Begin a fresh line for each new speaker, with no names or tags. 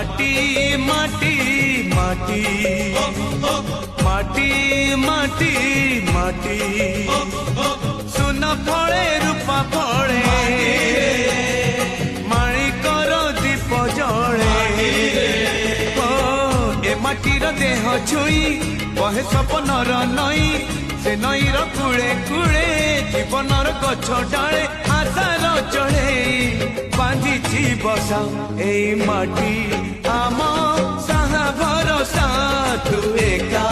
माटी माटी माटी माटी माटी माटी सुना फले रूपा फले माणिकर दीप जले ए माटीर देह छुई बहे सपनर नई से नईर कूले कूले जीवनर गछ डाले आशार चढ़े बांधिची बसा ए माटी आम साहा भरसा तू एका